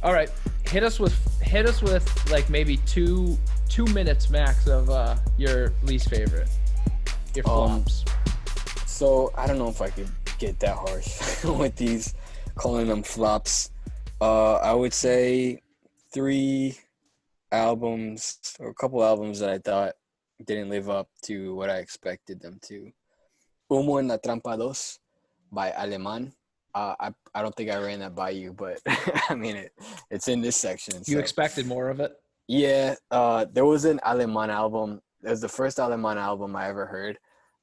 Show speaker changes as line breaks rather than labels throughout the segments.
All right, hit us with like maybe two minutes max of your least favorite. Your flops.
So I don't know if I could get that harsh with these, calling them flops. I would say 3 albums or a couple albums that I thought didn't live up to what I expected them to. Humo en la Trampa 2 by Aleman. I don't think I ran that by you, but I mean it's in this section.
You expected more of it?
Yeah, there was an Aleman album. It was the first Aleman album I ever heard.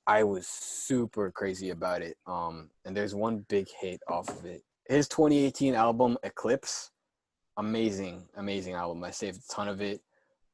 I was super crazy about it. And there's one big hit off of it. His 2018 album, Eclipse, amazing album. I saved a ton of it.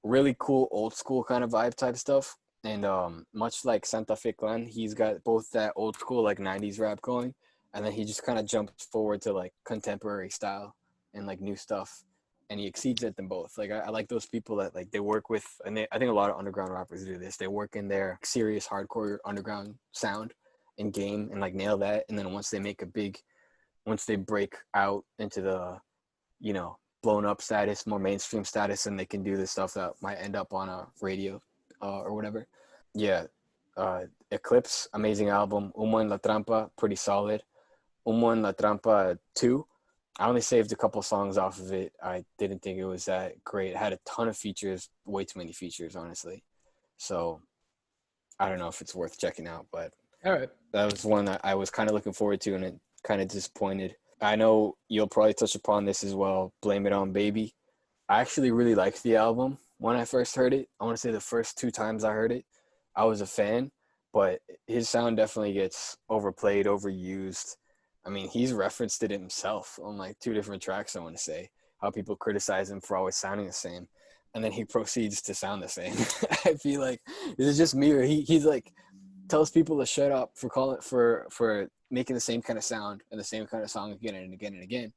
Really cool, old school kind of vibe type stuff. And much like Santa Fe Clan, he's got both that old school like 90s rap going, and then he just kind of jumps forward to like contemporary style and like new stuff. And he exceeds at them both. Like I like those people that like they work with, and I think a lot of underground rappers do this. They work in their serious hardcore underground sound and game and like nail that. And then once they break out into the, blown up status, more mainstream status, and they can do the stuff that might end up on a radio or whatever. Yeah. Eclipse, amazing album. Humo en la Trampa, pretty solid. Humo en la Trampa 2. I only saved a couple songs off of it. I didn't think it was that great. It had a ton of features, way too many features, honestly. So I don't know if it's worth checking out, but
all right,
that was one that I was kind of looking forward to, and it kind of disappointed. I know you'll probably touch upon this as well. Blame It On Baby. I actually really liked the album when I first heard it. I want to say the first 2 times I heard it, I was a fan, but his sound definitely gets overplayed, overused. I mean, he's referenced it himself on like 2 different tracks, I want to say, how people criticize him for always sounding the same. And then he proceeds to sound the same. I feel like, is it just me, or he's like, tells people to shut up for making the same kind of sound and the same kind of song again and again and again.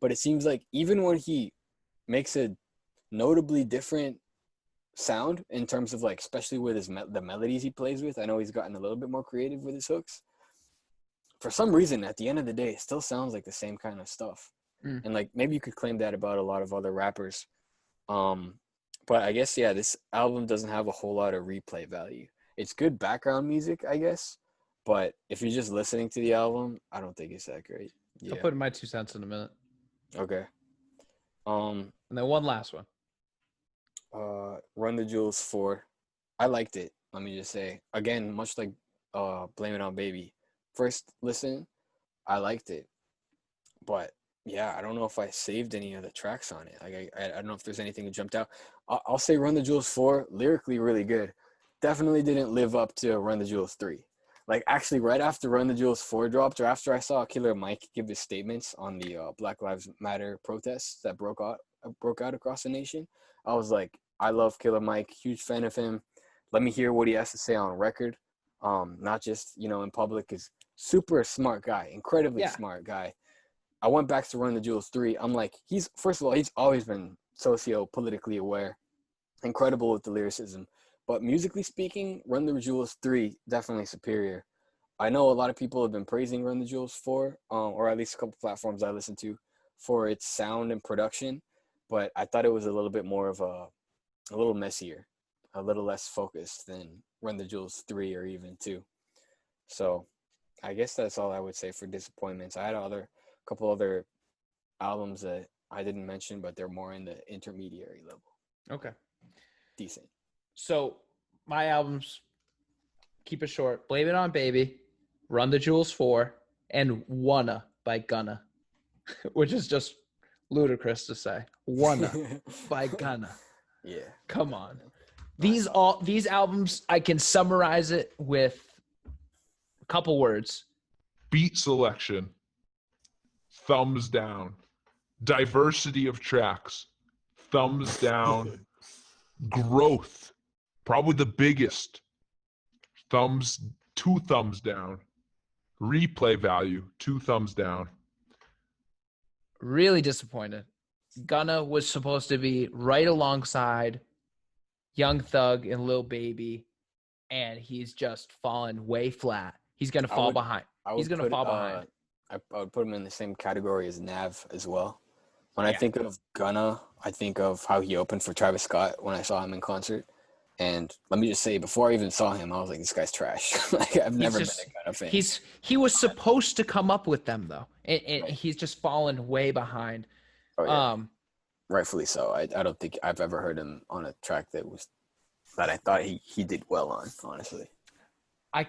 But it seems like even when he makes a notably different sound in terms of like, especially with the melodies he plays with, I know he's gotten a little bit more creative with his hooks. For some reason, at the end of the day, it still sounds like the same kind of stuff. And like, maybe you could claim that about a lot of other rappers. But I guess, yeah, this album doesn't have a whole lot of replay value. It's good background music, I guess. But if you're just listening to the album, I don't think it's that great. Yeah.
I'll put in my 2 cents in a minute.
Okay.
And then one last one.
Run the Jewels 4. I liked it, let me just say. Again, much like Blame It On Baby. First listen, I liked it. But yeah, I don't know if I saved any of the tracks on it. Like I don't know if there's anything that jumped out. I'll say Run the Jewels 4, lyrically really good. Definitely didn't live up to Run the Jewels 3. Like, actually, right after Run the Jewels 4 dropped, or after I saw Killer Mike give his statements on the Black Lives Matter protests that broke out across the nation, I was like, I love Killer Mike, huge fan of him. Let me hear what he has to say on record, not just, in public. Is super smart guy, incredibly smart guy. I went back to Run the Jewels 3. I'm like, first of all, he's always been socio-politically aware, incredible with the lyricism. But musically speaking, Run the Jewels 3, definitely superior. I know a lot of people have been praising Run the Jewels 4, or at least a couple platforms I listen to, for its sound and production. But I thought it was a little bit more of a little messier, a little less focused than Run the Jewels 3 or even 2. So I guess that's all I would say for disappointments. I had a couple other albums that I didn't mention, but they're more in the intermediary level.
Okay.
Decent.
So my albums, keep it short. Blame It On Baby, Run the Jewels 4, and Wunna by Gunna, which is just ludicrous to say. Wunna by Gunna.
Yeah.
Come on. These albums, I can summarize it with a couple words.
Beat selection. Thumbs down. Diversity of tracks. Thumbs down. Growth. Probably the biggest. 2 thumbs down. Replay value, 2 thumbs down.
Really disappointed. Gunna was supposed to be right alongside Young Thug and Lil Baby, and he's just fallen way flat. He's going to fall behind. He's going to fall behind.
I would put him in the same category as Nav as well. When I think of Gunna, I think of how he opened for Travis Scott when I saw him in concert. And let me just say, before I even saw him, I was like, this guy's trash. Like, I've never been a Gunna fan.
He was supposed to come up with them, though. And
Right.
he's just fallen way behind.
Oh, yeah. Rightfully so. I don't think I've ever heard him on a track that I thought he did well on, honestly.
I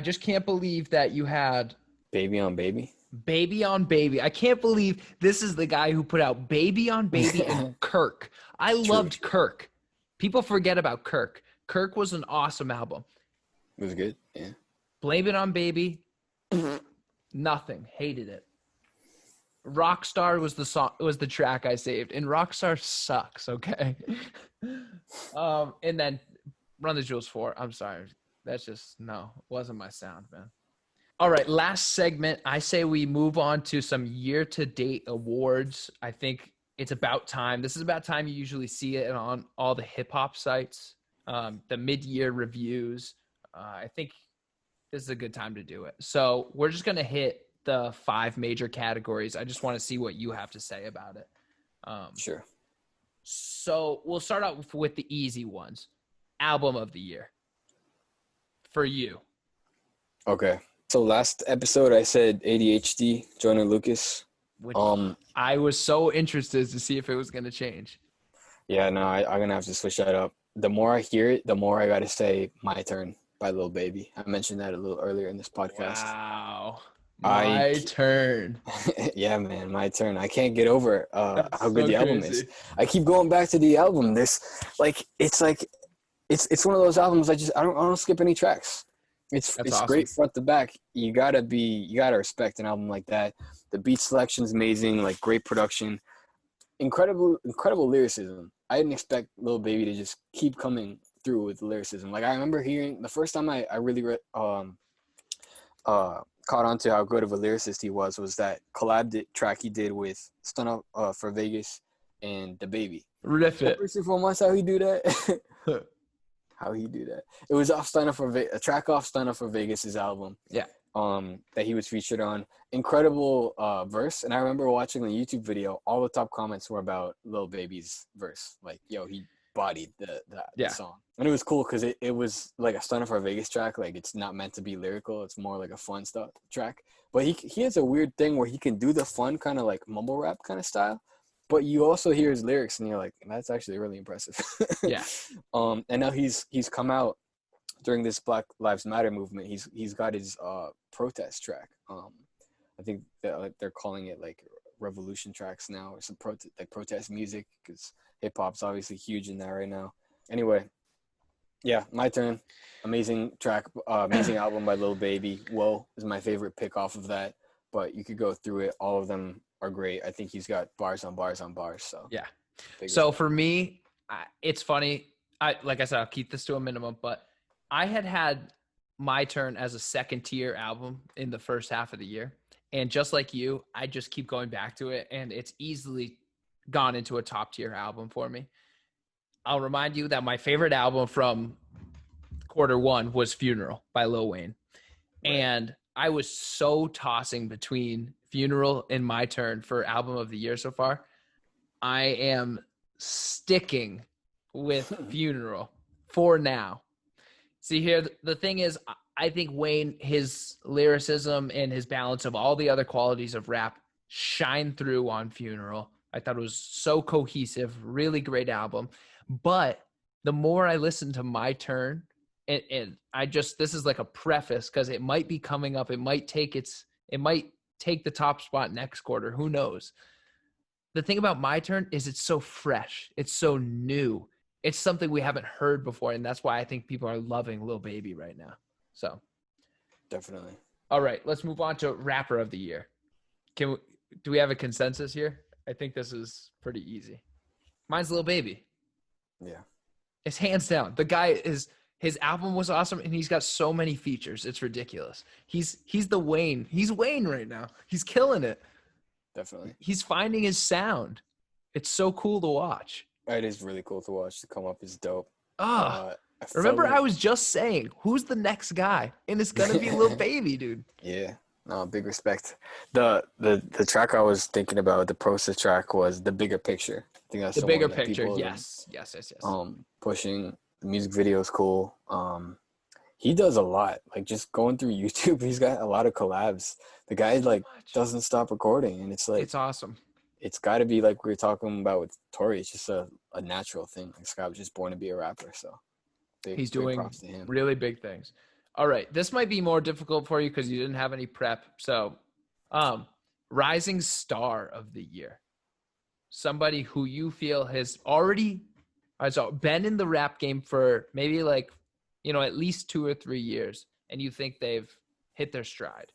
just can't believe that you had
Baby on Baby.
Baby on Baby. I can't believe this is the guy who put out Baby on Baby and Kirk. I loved Kirk. People forget about Kirk. Kirk was an awesome album.
It was good. Yeah.
Blame It on Baby. Nothing. Hated it. Rockstar was the track I saved, and Rockstar sucks. Okay. And then Run the Jewels 4. I'm sorry. That's just wasn't my sound, man. All right, last segment. I say we move on to some year-to-date awards. I think it's about time. This is about time. You usually see it on all the hip-hop sites, the mid-year reviews. I think this is a good time to do it. So we're just going to hit the 5 major categories. I just want to see what you have to say about it.
Sure.
So we'll start out with the easy ones. Album of the year. For you.
Okay. So last episode I said ADHD, Joyner Lucas.
Which I was so interested to see if it was going to change.
Yeah, no, I'm going to have to switch that up. The more I hear it, the more I got to say My Turn by Lil Baby. I mentioned that a little earlier in this podcast.
Wow. My Turn.
Yeah, man, My Turn. I can't get over how good the album is.
Crazy.
I keep going back to the album. It's one of those albums I don't skip any tracks. It's
awesome.
Great front to back. You gotta respect an album like that. The beat selection's amazing, like great production, incredible lyricism. I didn't expect Lil Baby to just keep coming through with lyricism. Like I remember hearing the first time I really caught on to how good of a lyricist he was that track he did with Stun Up for Vegas and DaBaby.
Riff it.
First and foremost, how he do that? How he do that? It was a track off Stun Up for Vegas' album.
Yeah.
That he was featured on. Incredible verse. And I remember watching the YouTube video, all the top comments were about Lil Baby's verse. Like, yo, he bodied the song. And it was cool because it was like a Stun Up for Vegas track. Like, it's not meant to be lyrical. It's more like a fun stuff track. But he has a weird thing where he can do the fun kind of like mumble rap kind of style. But you also hear his lyrics and you're like, that's actually really impressive.
Yeah.
And now he's come out during this Black Lives Matter movement. He's got his protest track. I think that they're calling it like revolution tracks now, or some protest music, because hip hop's obviously huge in that right now. Anyway, yeah, My Turn. Amazing track, amazing album by Lil Baby. Whoa is my favorite pick off of that. But you could go through it. All of them are great. I think he's got bars on bars on bars. So
yeah. So for me, it's funny. Like I said, I'll keep this to a minimum, but I had My Turn as a second tier album in the first half of the year. And just like you, I just keep going back to it, and it's easily gone into a top tier album for me. I'll remind you that my favorite album from Q1 was Funeral by Lil Wayne. Right. And I was so tossing between Funeral and My Turn for album of the year so far. I am sticking with Funeral for now. See here, the thing is, I think Wayne, his lyricism and his balance of all the other qualities of rap shine through on Funeral. I thought it was so cohesive, really great album. But the more I listen to My Turn, and this is like a preface because it might be coming up. It might take the top spot next quarter. Who knows? The thing about My Turn is it's so fresh. It's so new. It's something we haven't heard before. And that's why I think people are loving Lil Baby right now. So
definitely.
All right, let's move on to Rapper of the Year. Do we have a consensus here? I think this is pretty easy. Mine's Lil Baby.
Yeah.
It's hands down. The guy his album was awesome, and he's got so many features. It's ridiculous. He's the Wayne. He's Wayne right now. He's killing it.
Definitely.
He's finding his sound. It's so cool to watch.
It is really cool to watch. The come up is dope.
Remember I was just saying, who's the next guy? And it's going to be Lil Baby, dude.
Yeah. No, big respect. The track I was thinking about, the process track, was The Bigger Picture. I think that's
The
the one
bigger
that
picture,
people
yes.
pushing. The music video is cool. He does a lot. Like, just going through YouTube, he's got a lot of collabs. The guy like doesn't stop recording, and it's like
It's awesome.
it's got to be like we were talking about with Tori. It's just a natural thing. Like, this guy was just born to be a rapper, so
He's
big
doing
props to him.
really big things. All right, this might be more difficult for you because you didn't have any prep. So, rising star of the year, somebody who you feel has already been in the rap game for maybe like, at least 2 or 3 years, and you think they've hit their stride.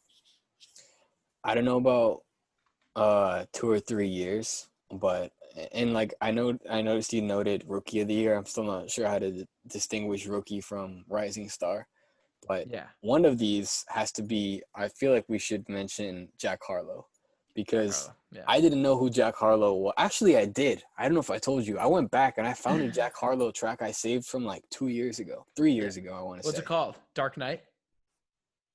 I don't know about 2 or 3 years, but like I noticed you noted Rookie of the Year. I'm still not sure how to distinguish rookie from rising star, but
Yeah.
one of these has to be. I feel like we should mention Jack Harlow, because
Yeah.
I didn't know who Jack Harlow was. Actually, I did. I don't know if I told you. I went back and I found a Jack Harlow track I saved from like 3 years ago, I want to say.
What's it called? Dark Knight?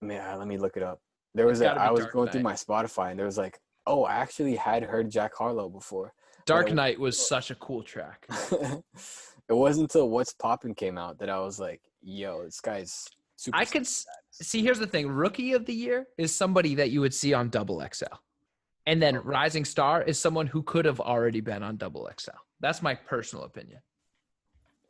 Man, let me look it up. I was going through my Spotify and there was like, oh, I actually had heard Jack Harlow before.
Dark Knight was such a cool track.
It wasn't until What's Poppin' came out that I was like, yo, this guy's super.
I could see, here's the thing. Rookie of the Year is somebody that you would see on Double XL. And then Rising Star is someone who could have already been on Double XL. That's my personal opinion.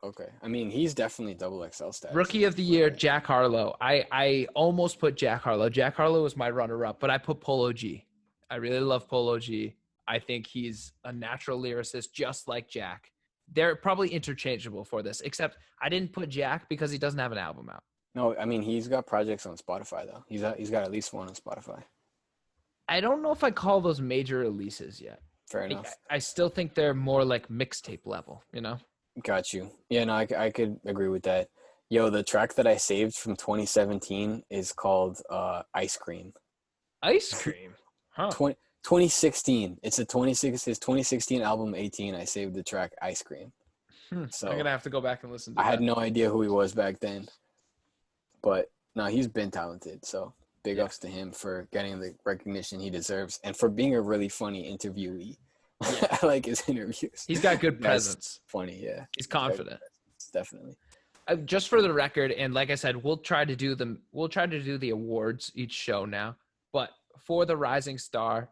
Okay. I mean, he's definitely Double XL status.
Rookie of the Year, Jack Harlow. I almost put Jack Harlow. Jack Harlow was my runner-up, but I put Polo G. I really love Polo G. I think he's a natural lyricist, just like Jack. They're probably interchangeable for this, except I didn't put Jack because he doesn't have an album out.
No, I mean, he's got projects on Spotify, though. He's got at least one on Spotify.
I don't know if I call those major releases yet.
Fair enough.
I still think they're more like mixtape level,
Got you. Yeah, no, I could agree with that. Yo, the track that I saved from 2017 is called Ice Cream.
Ice Cream? Huh.
2016. It's his 2016 album 18. I saved the track Ice Cream. So
I'm going to have to go back and listen to
I
that.
had no idea who he was back then. But no, he's been talented. So big ups to him for getting the recognition he deserves and for being a really funny interviewee. Yeah. I like his interviews.
He's got good presence.
Funny, yeah.
He's confident.
Definitely.
Just for the record, and like I said, we'll try to do the awards each show now. But for the Rising Star,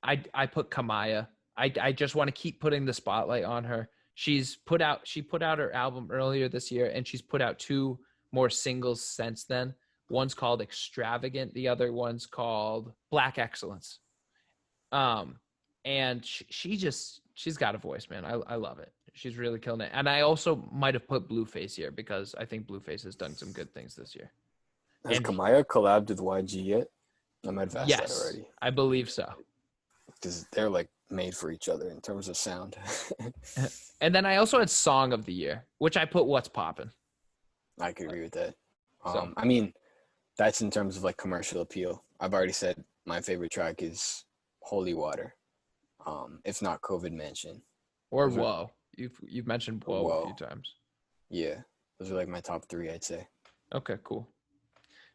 I put Kamaiyah. I just want to keep putting the spotlight on her. She put out her album earlier this year, and she's put out 2 more singles since then. One's called Extravagant, the other one's called Black Excellence. And she's got a voice, man. I love it. She's really killing it. And I also might have put Blueface here because I think Blueface has done some good things this year.
Has Kamaiyah collabed with YG yet? I might have asked that already.
I believe so.
Because they're like made for each other in terms of sound.
And then I also had Song of the Year, which I put What's Poppin'.
I could agree with that. I mean, that's in terms of like commercial appeal. I've already said my favorite track is Holy Water. If not COVID Mansion.
Or Whoa. You've mentioned Whoa a few times.
Yeah. Those are like my top 3, I'd say.
Okay, cool.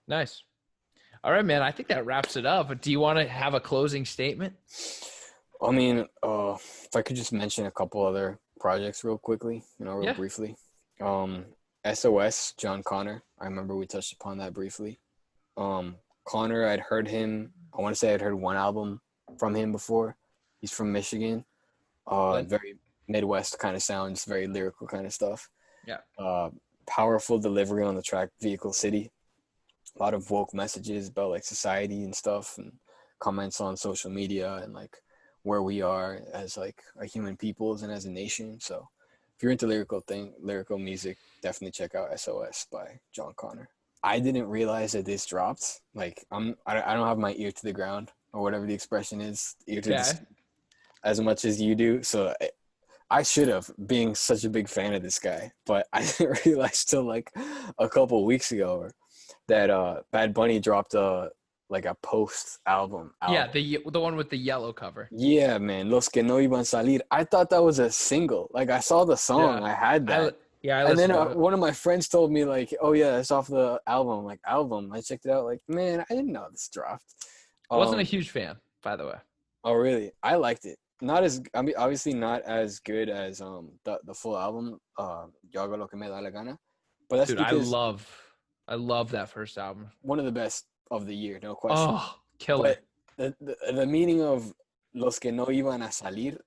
Nice. All right, man. I think that wraps it up. Do you want to have a closing statement?
I mean, if I could just mention a couple other projects real quickly, briefly. S.O.S, Jon Connor. I remember we touched upon that briefly. Connor, I'd heard him. I want to say I'd heard one album from him before. He's from Michigan. Very Midwest kind of sounds, very lyrical kind of stuff.
Yeah.
Powerful delivery on the track Vehicle City. A lot of woke messages about like society and stuff, and comments on social media and like where we are as like a human peoples and as a nation. So if you're into lyrical music, definitely check out S.O.S by Jon Connor. I didn't realize that this dropped. Like I don't have my ear to the ground or whatever the expression is, as much as you do. So I should have, being such a big fan of this guy, but I didn't realize till like a couple weeks ago that Bad Bunny dropped a post album.
Yeah, the one with the yellow cover.
Yeah, man. Los que no iban salir. I thought that was a single. Like I saw the song, I had that. And then one of my friends told me like, "Oh yeah, it's off the album." I'm like, album. I checked it out. Like, man, I didn't know this dropped.
Wasn't a huge fan, by the way.
Oh, really? I liked it. Not as, I mean, obviously not as good as the full album, Yo hago lo que me da la gana. But that's
Dude,
because
I love that first album.
one of the best of the year, no question.
Oh, killer.
But the meaning of los que no iban a salir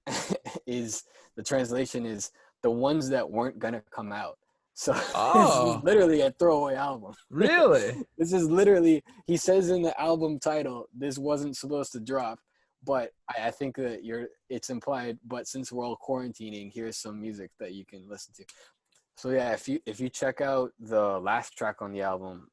is, the translation is the ones that weren't gonna come out. So this is literally a throwaway album.
Really?
This is literally, he says in the album title, this wasn't supposed to drop, but I think that it's implied, but since we're all quarantining, here's some music that you can listen to. So yeah, if you check out the last track on the album,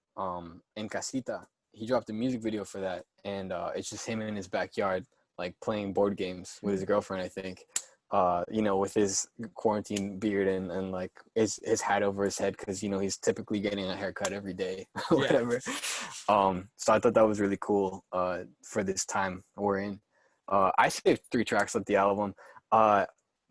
En Casita, he dropped a music video for that, and it's just him in his backyard, like playing board games with his girlfriend, I think. With his quarantine beard and like his hat over his head, because he's typically getting a haircut every day, whatever. So I thought that was really cool for this time we're in. I saved 3 tracks of the album.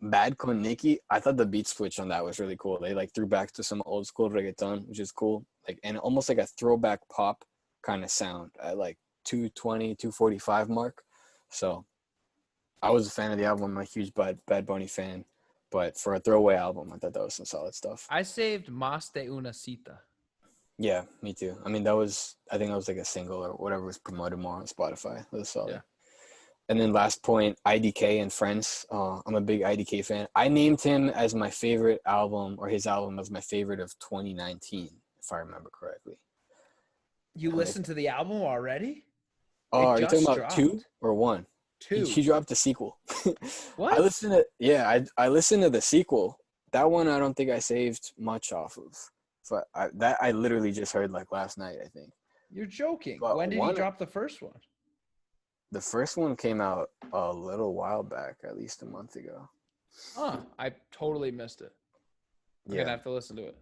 Bad Con Nicky, I thought the beat switch on that was really cool. They like threw back to some old school reggaeton, which is cool, like, and almost like a throwback pop kind of sound at like 220, 245 mark. So I was a fan of the album. I'm a huge Bad Bunny fan, but for a throwaway album, I thought that was some solid stuff.
I saved Mas de una Cita.
Yeah, me too. I mean, I think that was like a single or whatever was promoted more on Spotify. That was solid. Yeah. And then last point, IDK and Friends. I'm a big IDK fan. I named him as my favorite album, or his album as my favorite of 2019, if I remember correctly.
You listened to the album already?
Oh, are you talking about dropped. 2 or 1?
2.
He dropped the sequel.
What?
I listened to the sequel. That one I don't think I saved much off of. But I literally just heard like last night, I think.
You're joking. But when did he drop the first one?
The first one came out a little while back, at least a month ago.
Huh. I totally missed it. I'm going to have to listen to it.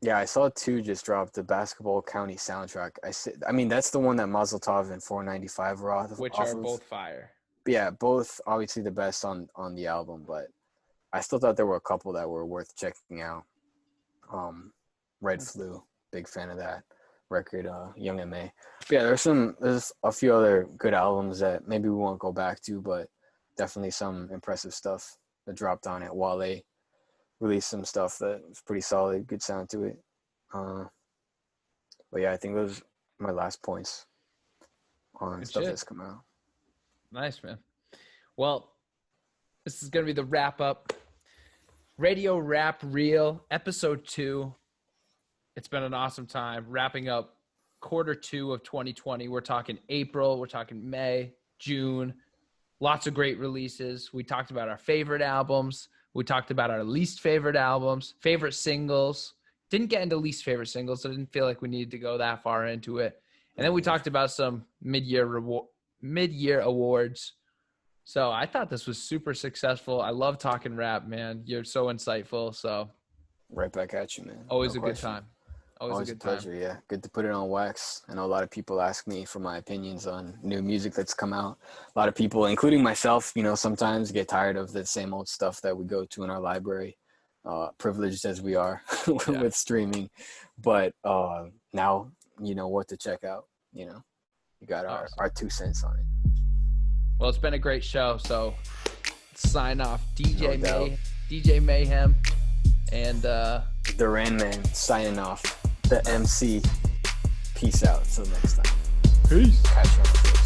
Yeah, I saw 2 just drop, the Basketball County soundtrack. I mean, that's the one that Mazel Tov and 495 were off.
Which are both fire.
Yeah, both obviously the best on the album, but I still thought there were a couple that were worth checking out. Red Flu, big fan of that record, Young M.A. But yeah, there's a few other good albums that maybe we won't go back to, but definitely some impressive stuff that dropped on it. Wale released some stuff that was pretty solid, good sound to it. But yeah, I think those are my last points on stuff that's come out.
Nice, man. Well, this is going to be the wrap up. Radio Rap Reel, episode 2. It's been an awesome time wrapping up quarter 2 of 2020. We're talking April. We're talking May, June. Lots of great releases. We talked about our favorite albums. We talked about our least favorite albums, favorite singles. Didn't get into least favorite singles, so I didn't feel like we needed to go that far into it. And then we talked about some mid-year awards. So I thought this was super successful. I love talking rap, man. You're so insightful. So
right back at you, man.
Always a good time. Always a good
pleasure, yeah. Good to put it on wax. I know a lot of people ask me for my opinions on new music that's come out. A lot of people, including myself, sometimes get tired of the same old stuff that we go to in our library, privileged as we are with streaming. But now you know what to check out. You got our 2 cents on it.
Well, it's been a great show. So sign off. DJ Mayhem and
Duranman signing off. The MC. Peace out. Till next time.
Peace.
Catch you on the